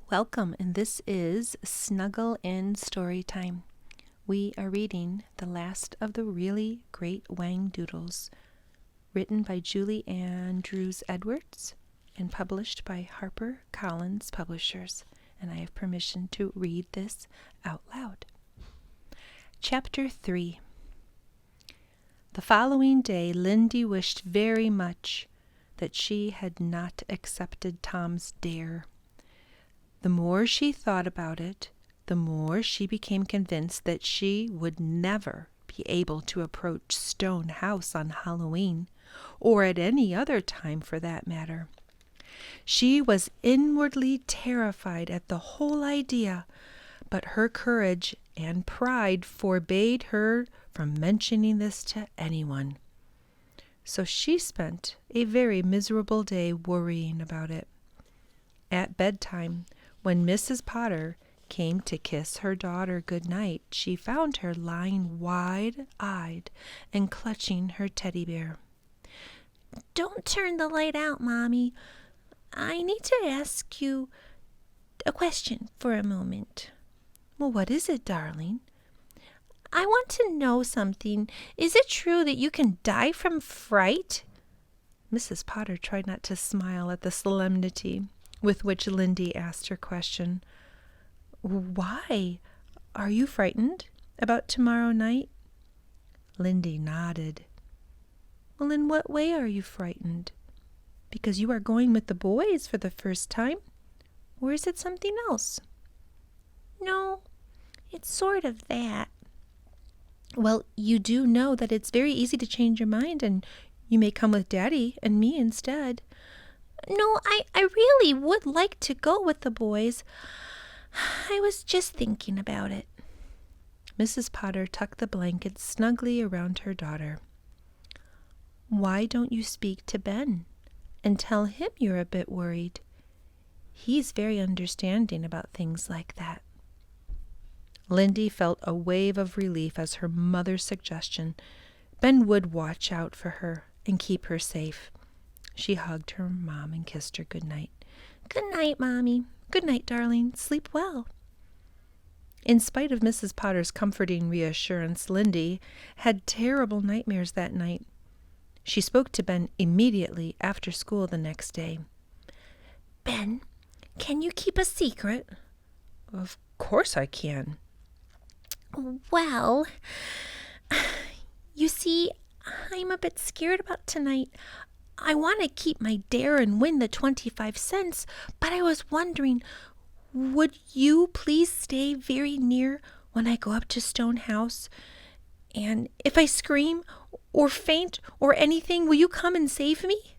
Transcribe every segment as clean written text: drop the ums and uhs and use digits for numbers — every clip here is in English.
Welcome, and this is Snuggle in Storytime. We are reading the last of the Really Great Whangdoodles, written by Julie Andrews Edwards and published by HarperCollins Publishers, and I have permission to read this out loud. Chapter 3. The following day, Lindy wished very much that she had not accepted Tom's dare. The more she thought about it, the more she became convinced that she would never be able to approach Stone House on Halloween, or at any other time for that matter. She was inwardly terrified at the whole idea, but her courage and pride forbade her from mentioning this to anyone. So she spent a very miserable day worrying about it. At bedtime, when Mrs. Potter came to kiss her daughter good night, she found her lying wide-eyed and clutching her teddy bear. "Don't turn the light out, Mommy. I need to ask you a question for a moment." "Well, what is it, darling?" "I want to know something. Is it true that you can die from fright?" Mrs. Potter tried not to smile at the solemnity with which Lindy asked her question. "Why? Are you frightened about tomorrow night?" Lindy nodded. "Well, in what way are you frightened? Because you are going with the boys for the first time? Or is it something else?" "No, it's sort of that." "Well, you do know that it's very easy to change your mind, and you may come with Daddy and me instead." "No, I really would like to go with the boys. I was just thinking about it." Mrs. Potter tucked the blankets snugly around her daughter. "Why don't you speak to Ben and tell him you're a bit worried? He's very understanding about things like that." Lindy felt a wave of relief as her mother's suggestion. Ben would watch out for her and keep her safe. She hugged her mom and kissed her good night. "Good night, Mommy." "Good night, darling. Sleep well." In spite of Mrs. Potter's comforting reassurance, Lindy had terrible nightmares that night. She spoke to Ben immediately after school the next day. "Ben, can you keep a secret?" "Of course I can." "Well, you see, I'm a bit scared about tonight. I want to keep my dare and win the 25 cents, but I was wondering, would you please stay very near when I go up to Stone House? And if I scream or faint or anything, will you come and save me?"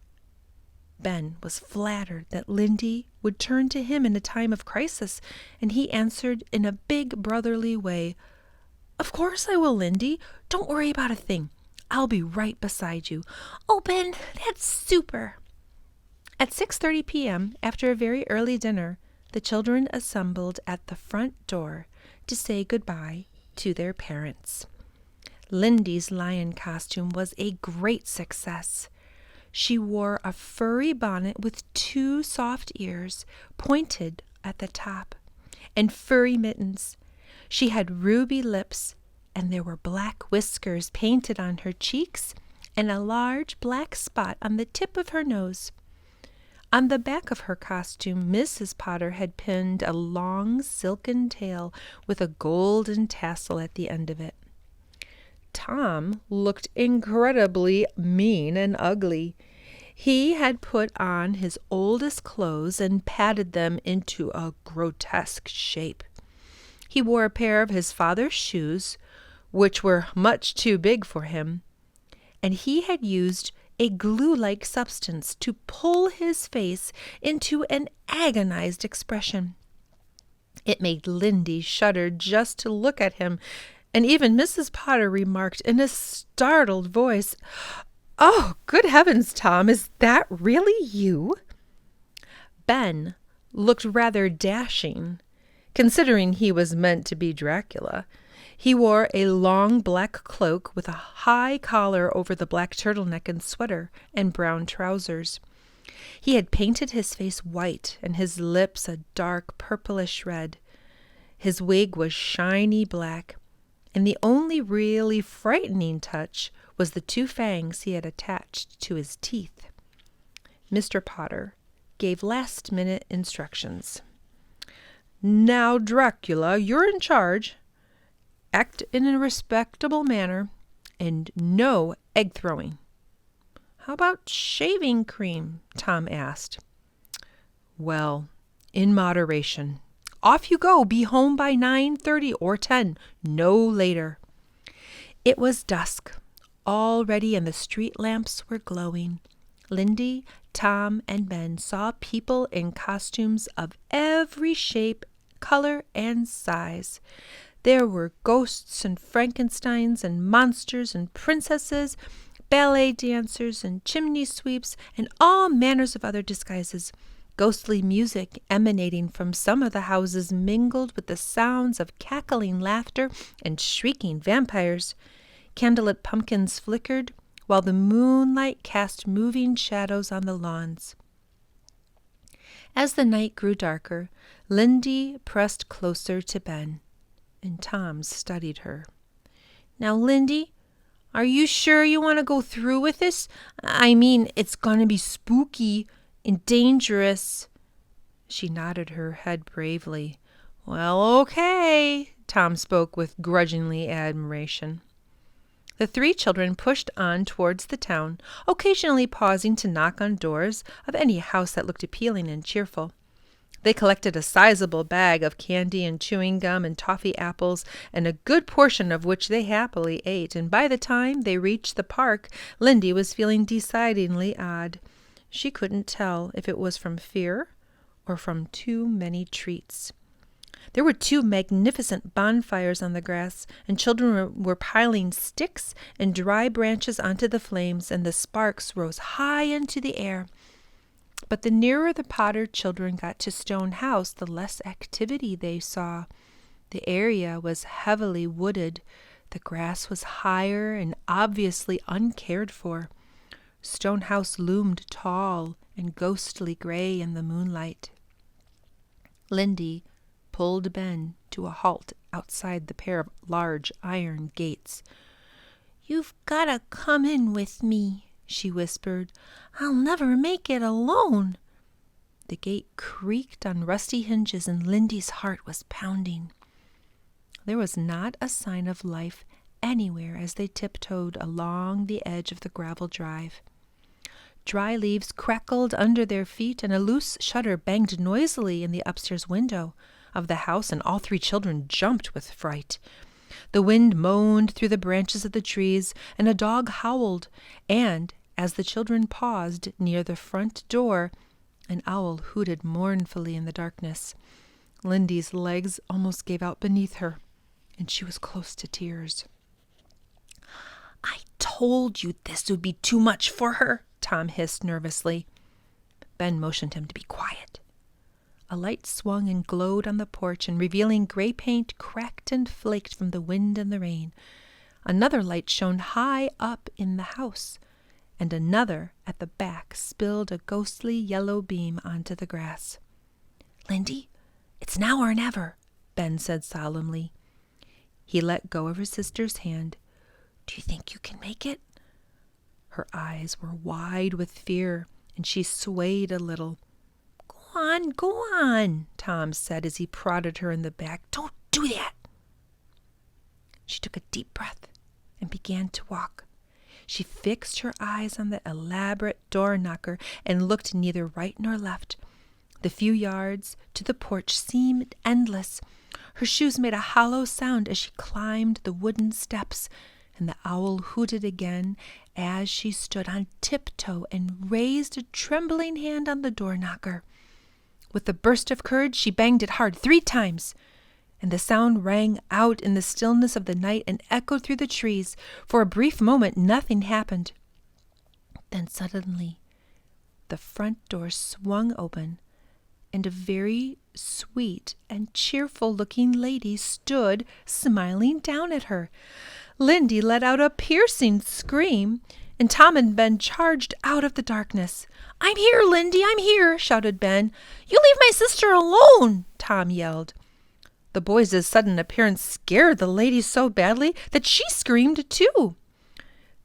Ben was flattered that Lindy would turn to him in a time of crisis, and he answered in a big brotherly way, "Of course I will, Lindy. Don't worry about a thing. I'll be right beside you." "Oh, Ben, that's super." At 6:30 p.m., after a very early dinner, the children assembled at the front door to say goodbye to their parents. Lindy's lion costume was a great success. She wore a furry bonnet with 2 soft ears, pointed at the top, and furry mittens. She had ruby lips, and there were black whiskers painted on her cheeks and a large black spot on the tip of her nose. On the back of her costume, Mrs. Potter had pinned a long silken tail with a golden tassel at the end of it. Tom looked incredibly mean and ugly. He had put on his oldest clothes and patted them into a grotesque shape. He wore a pair of his father's shoes, which were much too big for him, and he had used a glue-like substance to pull his face into an agonized expression. It made Lindy shudder just to look at him, and even Mrs. Potter remarked in a startled voice, "Oh, good heavens, Tom, is that really you?" Ben looked rather dashing, considering he was meant to be Dracula. He wore a long black cloak with a high collar over the black turtleneck and sweater and brown trousers. He had painted his face white and his lips a dark purplish red. His wig was shiny black, and the only really frightening touch was the 2 fangs he had attached to his teeth. Mr. Potter gave last-minute instructions. "Now, Dracula, you're in charge. Act in a respectable manner, and no egg throwing." "How about shaving cream?" Tom asked. "Well, in moderation. Off you go. Be home by 9:30 or 10, no later." It was dusk already, and the street lamps were glowing. Lindy, Tom, and Ben saw people in costumes of every shape, color, and size. There were ghosts and Frankensteins and monsters and princesses, ballet dancers and chimney sweeps, and all manners of other disguises. Ghostly music emanating from some of the houses mingled with the sounds of cackling laughter and shrieking vampires. Candlelit pumpkins flickered, while the moonlight cast moving shadows on the lawns. As the night grew darker, Lindy pressed closer to Ben, and Tom studied her. "Now, Lindy, are you sure you want to go through with this? I mean, it's going to be spooky and dangerous." She nodded her head bravely. "Well, okay," Tom spoke with grudgingly admiration. The 3 children pushed on towards the town, occasionally pausing to knock on doors of any house that looked appealing and cheerful. They collected a sizable bag of candy and chewing gum and toffee apples, and a good portion of which they happily ate, and by the time they reached the park, Lindy was feeling decidedly odd. She couldn't tell if it was from fear or from too many treats. There were 2 magnificent bonfires on the grass, and children were piling sticks and dry branches onto the flames, and the sparks rose high into the air. But the nearer the Potter children got to Stone House, the less activity they saw. The area was heavily wooded. The grass was higher and obviously uncared for. Stone House loomed tall and ghostly gray in the moonlight. Lindy pulled Ben to a halt outside the pair of large iron gates. "You've got to come in with me," she whispered. "I'll never make it alone." The gate creaked on rusty hinges, and Lindy's heart was pounding. There was not a sign of life anywhere as they tiptoed along the edge of the gravel drive. Dry leaves crackled under their feet, and a loose shutter banged noisily in the upstairs window of the house, and all 3 children jumped with fright. The wind moaned through the branches of the trees, and a dog howled, and as the children paused near the front door, an owl hooted mournfully in the darkness. Lindy's legs almost gave out beneath her, and she was close to tears. "I told you this would be too much for her," Tom hissed nervously. Ben motioned him to be quiet. A light swung and glowed on the porch, and revealing gray paint cracked and flaked from the wind and the rain. Another light shone high up in the house, and another at the back spilled a ghostly yellow beam onto the grass. "Lindy, it's now or never," Ben said solemnly. He let go of her sister's hand. "Do you think you can make it?" Her eyes were wide with fear, and she swayed a little. Go on," Tom said as he prodded her in the back. "Don't do that." She took a deep breath and began to walk. She fixed her eyes on the elaborate door knocker and looked neither right nor left. The few yards to the porch seemed endless. Her shoes made a hollow sound as she climbed the wooden steps, and the owl hooted again as she stood on tiptoe and raised a trembling hand on the door knocker. With a burst of courage, she banged it hard 3 times, and the sound rang out in the stillness of the night and echoed through the trees. For a brief moment, nothing happened. Then suddenly, the front door swung open, and a very sweet and cheerful-looking lady stood smiling down at her. Lindy let out a piercing scream, and Tom and Ben charged out of the darkness. "I'm here, Lindy, I'm here," shouted Ben. "You leave my sister alone," Tom yelled. The boys' sudden appearance scared the lady so badly that she screamed too.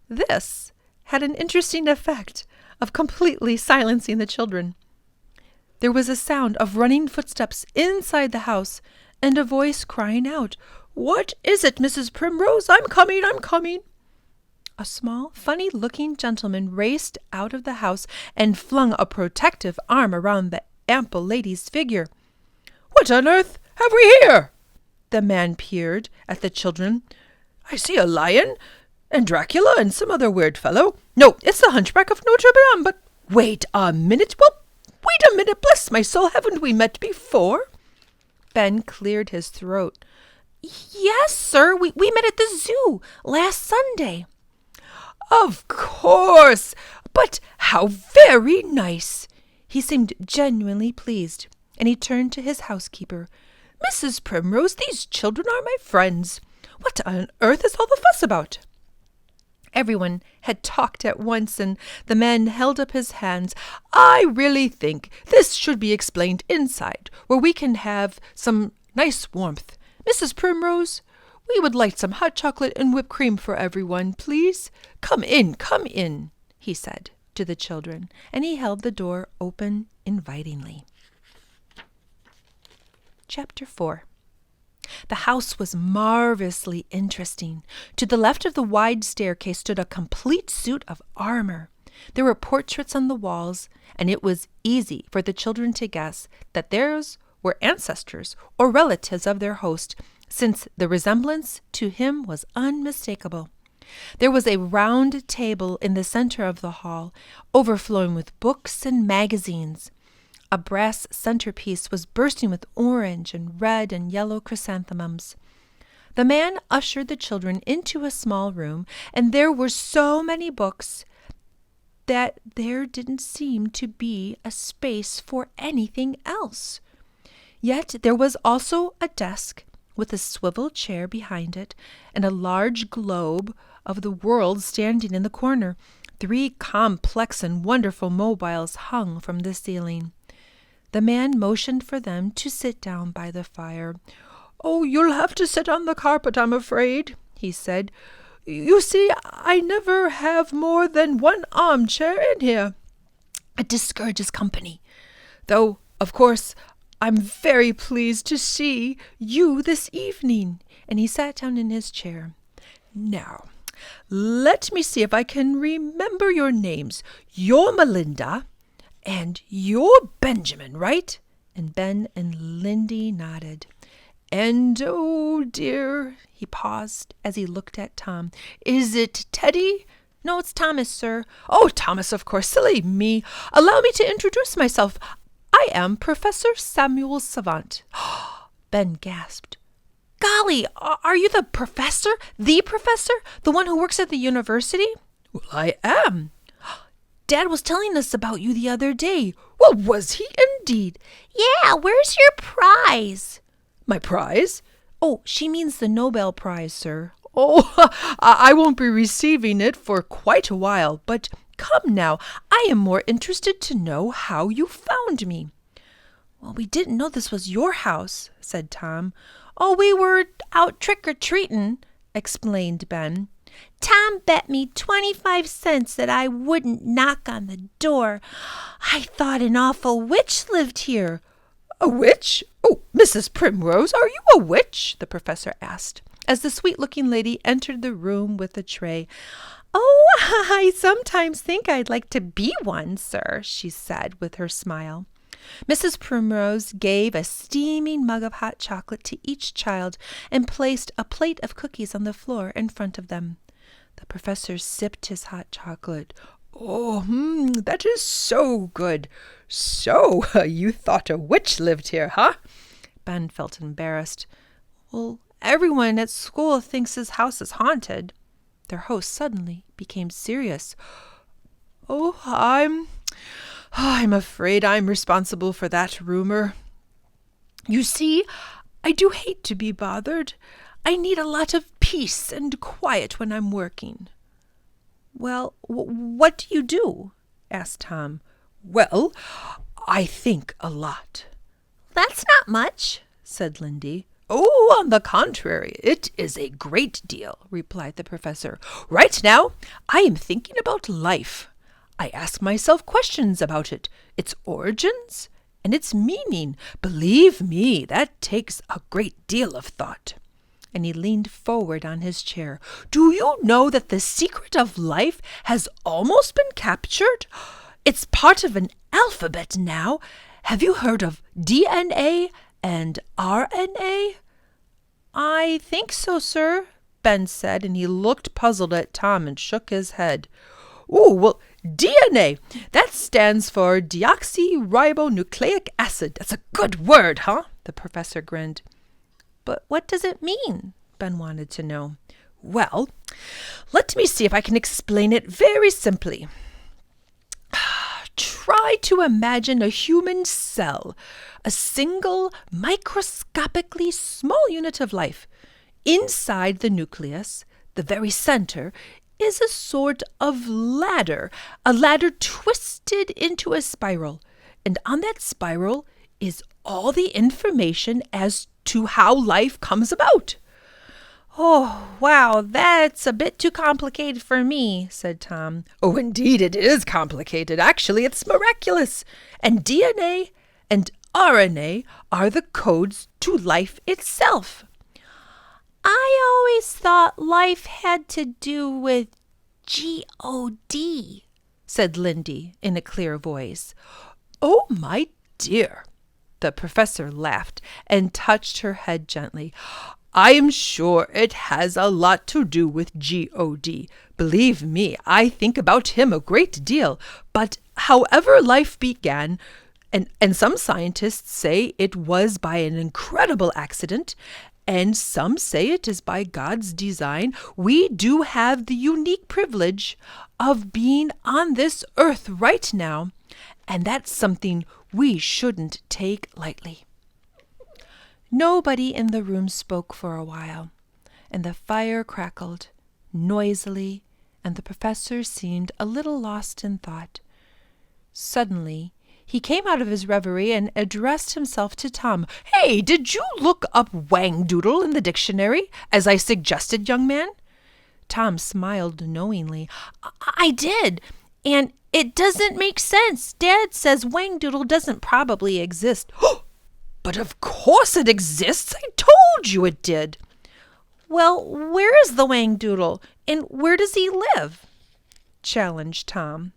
This had an interesting effect of completely silencing the children. There was a sound of running footsteps inside the house and a voice crying out, "What is it, Mrs. Primrose? I'm coming, I'm coming." A small, funny-looking gentleman raced out of the house and flung a protective arm around the ample lady's figure. "What on earth have we here?" The man peered at the children. "I see a lion and Dracula and some other weird fellow. No, it's the Hunchback of Notre Dame, but wait a minute. Well, wait a minute, bless my soul, haven't we met before?" Ben cleared his throat. "Yes, sir, we met at the zoo last Sunday." "Of course, but how very nice." He seemed genuinely pleased, and he turned to his housekeeper. "Mrs. Primrose, these children are my friends. What on earth is all the fuss about?" Everyone had talked at once, and the man held up his hands. "I really think this should be explained inside, where we can have some nice warmth. Mrs. Primrose, we would like some hot chocolate and whipped cream for everyone, please. Come in," he said to the children, and he held the door open invitingly. Chapter 4. The house was marvelously interesting. To the left of the wide staircase stood a complete suit of armor. There were portraits on the walls, and it was easy for the children to guess that theirs were ancestors or relatives of their host, since the resemblance to him was unmistakable. There was a round table in the center of the hall, overflowing with books and magazines. A brass centerpiece was bursting with orange and red and yellow chrysanthemums. The man ushered the children into a small room, and there were so many books that there didn't seem to be a space for anything else. Yet there was also a desk with a swivel chair behind it, and a large globe of the world standing in the corner. 3 complex and wonderful mobiles hung from the ceiling. The man motioned for them to sit down by the fire. "Oh, you'll have to sit on the carpet, I'm afraid," he said. "You see, I never have more than 1 armchair in here. It discourages company. Though, of course, I'm very pleased to see you this evening." And he sat down in his chair. "Now, let me see if I can remember your names. You're Melinda. And you're Benjamin, right?" And Ben and Lindy nodded. "And, oh dear," he paused as he looked at Tom. "Is it Teddy?" "No, it's Thomas, sir." "Oh, Thomas, of course. Silly me. Allow me to introduce myself. I am Professor Samuel Savant." Ben gasped. "Golly, are you the professor? The professor? The one who works at the university?" "Well, I am." "Dad was telling us about you the other day." "Well, was he indeed?" "Yeah, where's your prize?" "My prize?" "Oh, she means the Nobel Prize, sir." "Oh, I won't be receiving it for quite a while. But come now, I am more interested to know how you found me." "Well, we didn't know this was your house," said Tom. "Oh, we were out trick-or-treating," explained Ben. "Tom bet me 25 cents that I wouldn't knock on the door. I thought an awful witch lived here." "A witch? Oh, Mrs. Primrose, are you a witch?" the professor asked, as the sweet-looking lady entered the room with a tray. "Oh, I sometimes think I'd like to be one, sir," she said with her smile. Mrs. Primrose gave a steaming mug of hot chocolate to each child and placed a plate of cookies on the floor in front of them. The professor sipped his hot chocolate. "Oh, that is so good. So, you thought a witch lived here, huh?" Ben felt embarrassed. "Well, everyone at school thinks his house is haunted." Their host suddenly became serious. "Oh, I'm afraid I'm responsible for that rumor. You see, I do hate to be bothered. I need a lot of peace and quiet when I'm working." "Well, what do you do?" asked Tom. "Well, I think a lot." "That's not much," said Lindy. "Oh, on the contrary, it is a great deal," replied the professor. "Right now, I am thinking about life. I ask myself questions about it, its origins, and its meaning. Believe me, that takes a great deal of thought." And he leaned forward on his chair. "Do you know that the secret of life has almost been captured? It's part of an alphabet now. Have you heard of DNA and RNA?" "I think so, sir," Ben said, and he looked puzzled at Tom and shook his head. "Oh, well, DNA, that stands for deoxyribonucleic acid. That's a good word, huh?" The professor grinned. "But what does it mean?" Ben wanted to know. "Well, let me see if I can explain it very simply. Try to imagine a human cell, a single microscopically small unit of life. Inside the nucleus, the very center, is a sort of ladder, a ladder twisted into a spiral. And on that spiral is all the information as to how life comes about." "Oh, wow, that's a bit too complicated for me," said Tom. "Oh, indeed, it is complicated. Actually, it's miraculous. And DNA and RNA are the codes to life itself." "I always thought life had to do with God," said Lindy in a clear voice. "Oh, my dear," the professor laughed and touched her head gently. "I am sure it has a lot to do with God. Believe me, I think about him a great deal. But however life began, and some scientists say it was by an incredible accident, and some say it is by God's design, we do have the unique privilege of being on this earth right now, and that's something we shouldn't take lightly." Nobody in the room spoke for a while, and the fire crackled noisily, and the professor seemed a little lost in thought. Suddenly, he came out of his reverie and addressed himself to Tom. "Hey, did you look up Wangdoodle in the dictionary, as I suggested, young man?" Tom smiled knowingly. I did, and it doesn't make sense. Dad says Wangdoodle doesn't probably exist." "But of course it exists. I told you it did." "Well, where is the Wangdoodle, and where does he live?" challenged Tom.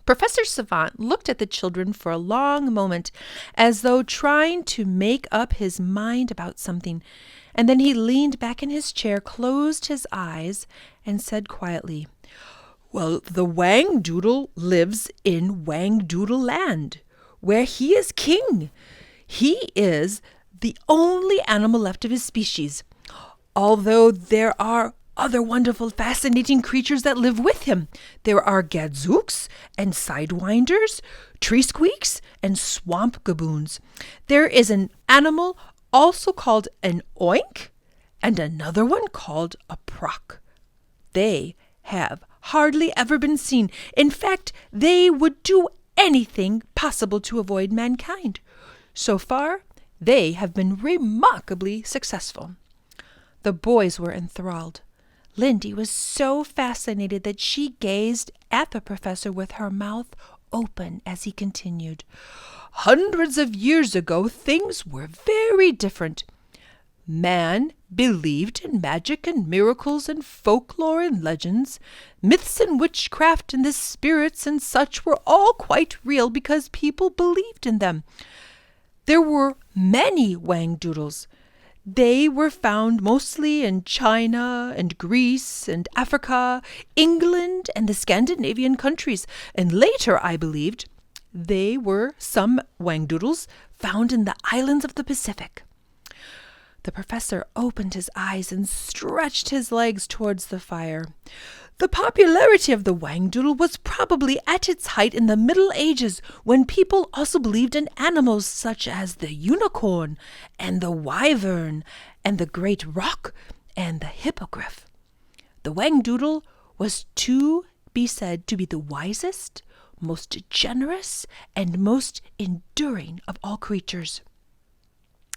Professor Savant looked at the children for a long moment, as though trying to make up his mind about something, and then he leaned back in his chair, closed his eyes, and said quietly, "Well, the Wangdoodle lives in Wangdoodle land, where he is king. He is the only animal left of his species, although there are other wonderful, fascinating creatures that live with him. There are gadzooks and sidewinders, tree squeaks, and swamp gaboons. There is an animal also called an oink, and another one called a proc. They have hardly ever been seen. In fact, they would do anything possible to avoid mankind. So far, they have been remarkably successful." The boys were enthralled. Lindy was so fascinated that she gazed at the professor with her mouth open as he continued. "Hundreds of years ago, things were very different. Man believed in magic and miracles and folklore and legends. Myths and witchcraft and the spirits and such were all quite real because people believed in them. There were many Wangdoodles. They were found mostly in China and Greece and Africa, England and the Scandinavian countries, and later, I believed, they were some Wangdoodles found in the islands of the Pacific." The professor opened his eyes and stretched his legs towards the fire. "The popularity of the Wangdoodle was probably at its height in the Middle Ages, when people also believed in animals such as the unicorn and the wyvern and the great roc and the hippogriff. The Wangdoodle was to be said to be the wisest, most generous, and most enduring of all creatures.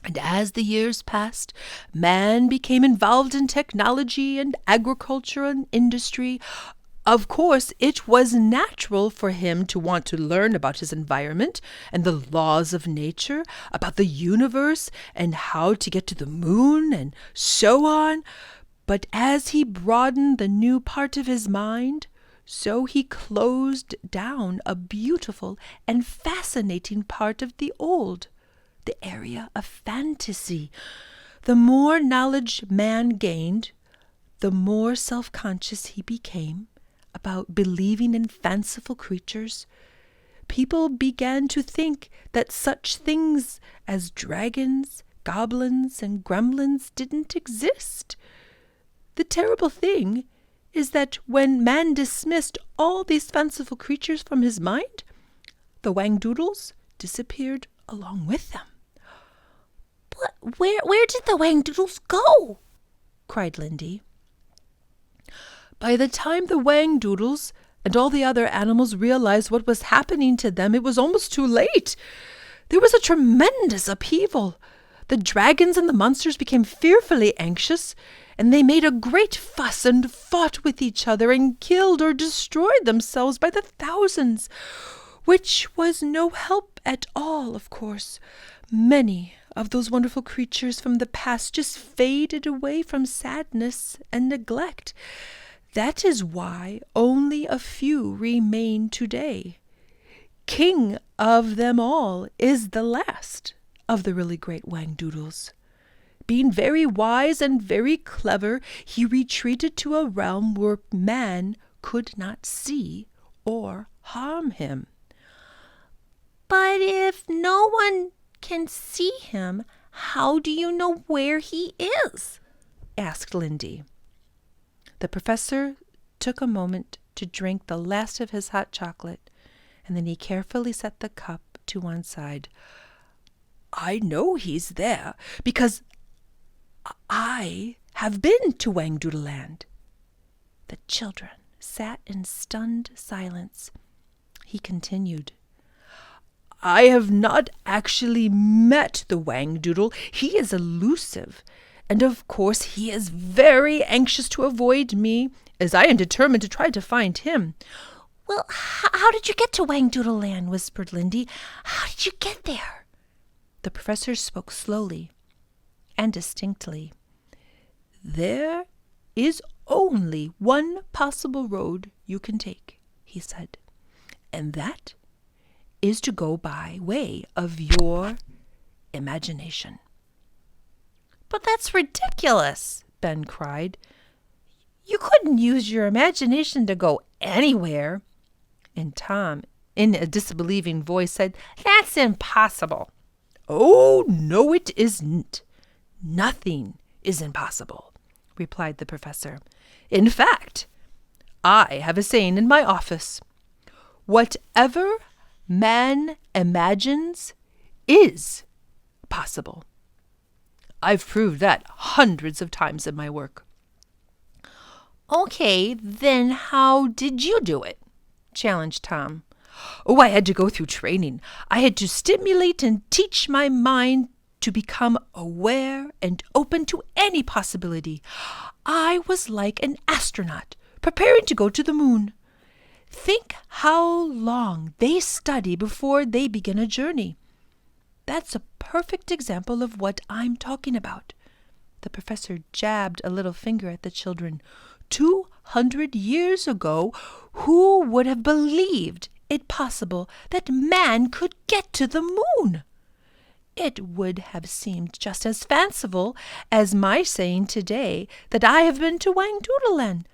And as the years passed, man became involved in technology and agriculture and industry. Of course, it was natural for him to want to learn about his environment and the laws of nature, about the universe and how to get to the moon and so on. But as he broadened the new part of his mind, so he closed down a beautiful and fascinating part of the old, the area of fantasy. The more knowledge man gained, the more self-conscious he became about believing in fanciful creatures. People began to think that such things as dragons, goblins, and gremlins didn't exist. The terrible thing is that when man dismissed all these fanciful creatures from his mind, the Wangdoodles disappeared along with them. But where did the Wangdoodles go? Cried Lindy. By the time the Wangdoodles and all the other animals realized what was happening to them, it was almost too late. There was a tremendous upheaval. The dragons and the monsters became fearfully anxious, and they made a great fuss and fought with each other and killed or destroyed themselves by the thousands, which was no help at all, of course. Many of those wonderful creatures from the past just faded away from sadness and neglect. That is why only a few remain today. King of them all is the last of the really great Wangdoodles. Being very wise and very clever, he retreated to a realm where man could not see or harm him. But if no one can see him, how do you know where he is? Asked Lindy. The professor took a moment to drink the last of his hot chocolate, and then he carefully set the cup to one side. I know he's there because I have been to Wangdoodle Land. The children sat in stunned silence. He continued. I have not actually met the Wangdoodle. He is elusive, and of course he is very anxious to avoid me, as I am determined to try to find him. Well, how did you get to Wangdoodle Land? Whispered Lindy. How did you get there? The professor spoke slowly and distinctly. There is only one possible road you can take, he said, and that is to go by way of your imagination. But that's ridiculous, Ben cried. You couldn't use your imagination to go anywhere. And Tom, in a disbelieving voice, said, That's impossible. Oh, no, it isn't. Nothing is impossible, replied the professor. In fact, I have a saying in my office. Whatever man imagines is possible. I've proved that hundreds of times in my work. Okay, then how did you do it? Challenged Tom. Oh, I had to go through training. I had to stimulate and teach my mind to become aware and open to any possibility. I was like an astronaut preparing to go to the moon. Think how long they study before they begin a journey. That's a perfect example of what I'm talking about. The professor jabbed a little finger at the children. 200 years ago, who would have believed it possible that man could get to the moon? It would have seemed just as fanciful as my saying today that I have been to Wangdoodle Land.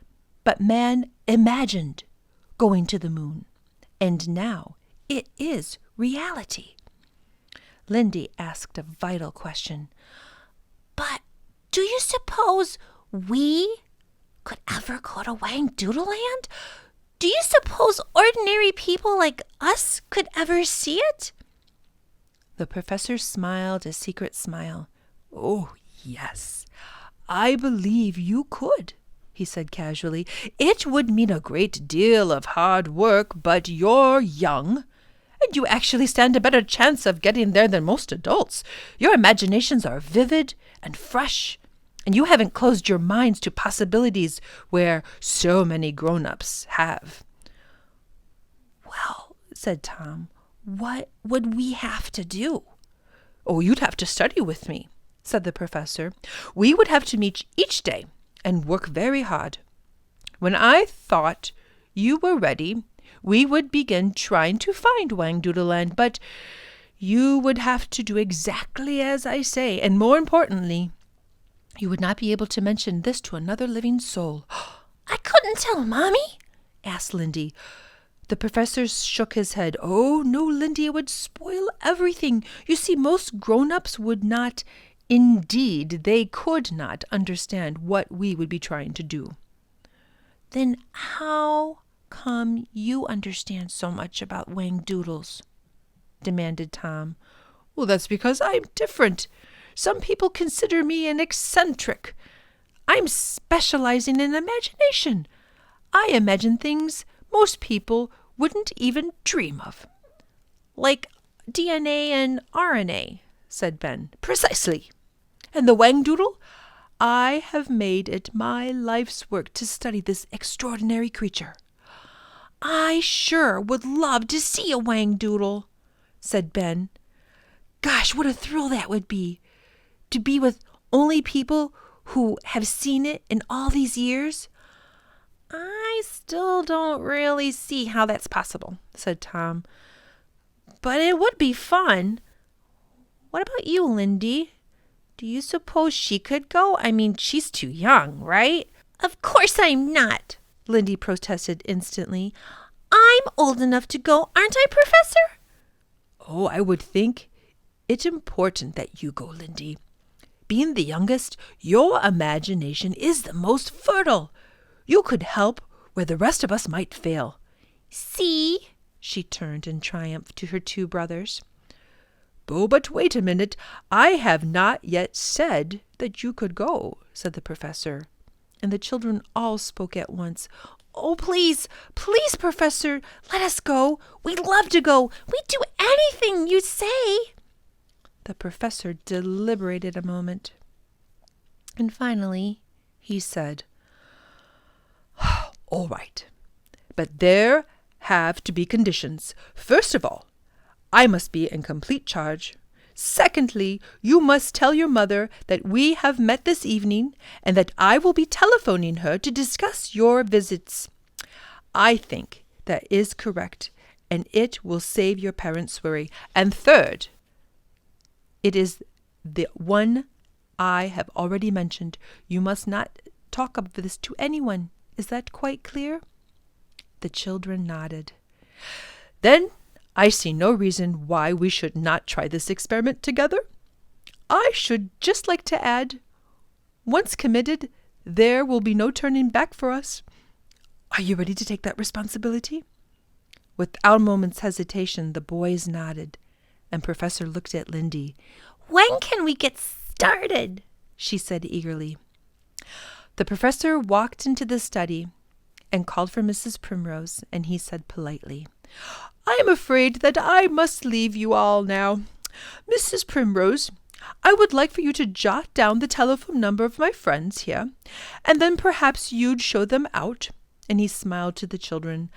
But man imagined going to the moon, and now it is reality. Lindy asked a vital question. But do you suppose we could ever go to Wangdoodle Land? Do you suppose ordinary people like us could ever see it? The professor smiled a secret smile. Oh, yes, I believe you could, he said casually. "It would mean a great deal of hard work, but you're young, and you actually stand a better chance of getting there than most adults. Your imaginations are vivid and fresh, and you haven't closed your minds to possibilities where so many grown-ups have." "Well," said Tom, "what would we have to do?" "Oh, you'd have to study with me," said the professor. "We would have to meet each day and work very hard. When I thought you were ready, we would begin trying to find Wangdoodle Land, but you would have to do exactly as I say, and more importantly, you would not be able to mention this to another living soul." "I couldn't tell Mommy?" asked Lindy. The professor shook his head. "Oh, no, Lindy, it would spoil everything. You see, most grown-ups would not, indeed, they could not understand what we would be trying to do." "Then how come you understand so much about Wangdoodles?" demanded Tom. "Well, that's because I'm different. Some people consider me an eccentric. I'm specializing in imagination. I imagine things most people wouldn't even dream of." "Like DNA and RNA," said Ben. "Precisely. And the Wangdoodle? I have made it my life's work to study this extraordinary creature." "I sure would love to see a Wangdoodle," said Ben. "Gosh, what a thrill that would be, to be with only people who have seen it in all these years." "I still don't really see how that's possible," said Tom. "But it would be fun. What about you, Lindy? Do you suppose she could go? I mean, she's too young, right?" "Of course I'm not," Lindy protested instantly. "I'm old enough to go, aren't I, Professor?" "Oh, I would think it important that you go, Lindy. Being the youngest, your imagination is the most fertile. You could help where the rest of us might fail." "See?" She turned in triumph to her two brothers. "Oh, but wait a minute. I have not yet said that you could go," said the professor, and the children all spoke at once. "Oh, please, please, Professor, let us go. We'd love to go. We'd do anything you say." The professor deliberated a moment, and finally he said, "All right, but there have to be conditions. First of all, I must be in complete charge. Secondly, you must tell your mother that we have met this evening and that I will be telephoning her to discuss your visits. I think that is correct, and it will save your parents worry. And third, it is the one I have already mentioned. You must not talk of this to anyone. Is that quite clear?" The children nodded. "Then I see no reason why we should not try this experiment together. I should just like to add, once committed, there will be no turning back for us. Are you ready to take that responsibility?" Without a moment's hesitation, the boys nodded, and Professor looked at Lindy. "When can we get started?" she said eagerly. The professor walked into the study and called for Mrs. Primrose, and he said politely, "I am afraid that I must leave you all now. Mrs. Primrose, I would like for you to jot down the telephone number of my friends here, and then perhaps you'd show them out." And he smiled to the children.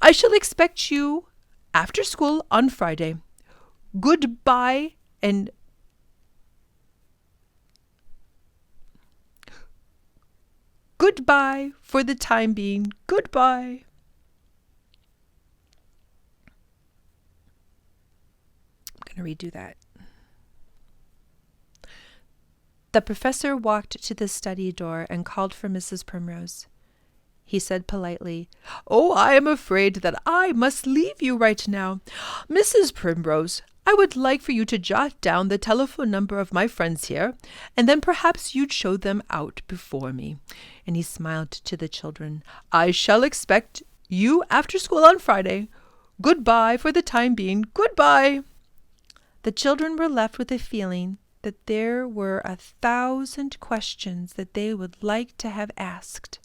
"I shall expect you after school on Friday. Goodbye, and goodbye for the time being. Goodbye." I'm going to redo that. The professor walked to the study door and called for Mrs. Primrose. He said politely, "Oh, I am afraid that I must leave you right now. Mrs. Primrose, I would like for you to jot down the telephone number of my friends here, and then perhaps you'd show them out before me." And he smiled to the children. "I shall expect you after school on Friday. Goodbye for the time being. Goodbye." The children were left with a feeling that there were 1,000 questions that they would like to have asked,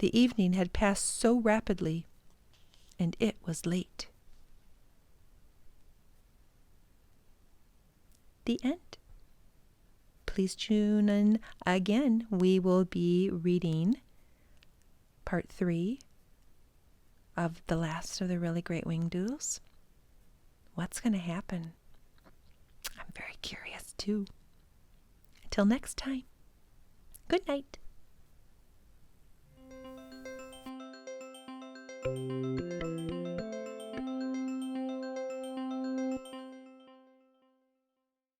The evening had passed so rapidly, and it was late. The end. Please tune in again. We will be reading part 3 of the last of the Really Great Whangdoodles. What's going to happen? I'm very curious too. Until next time, good night.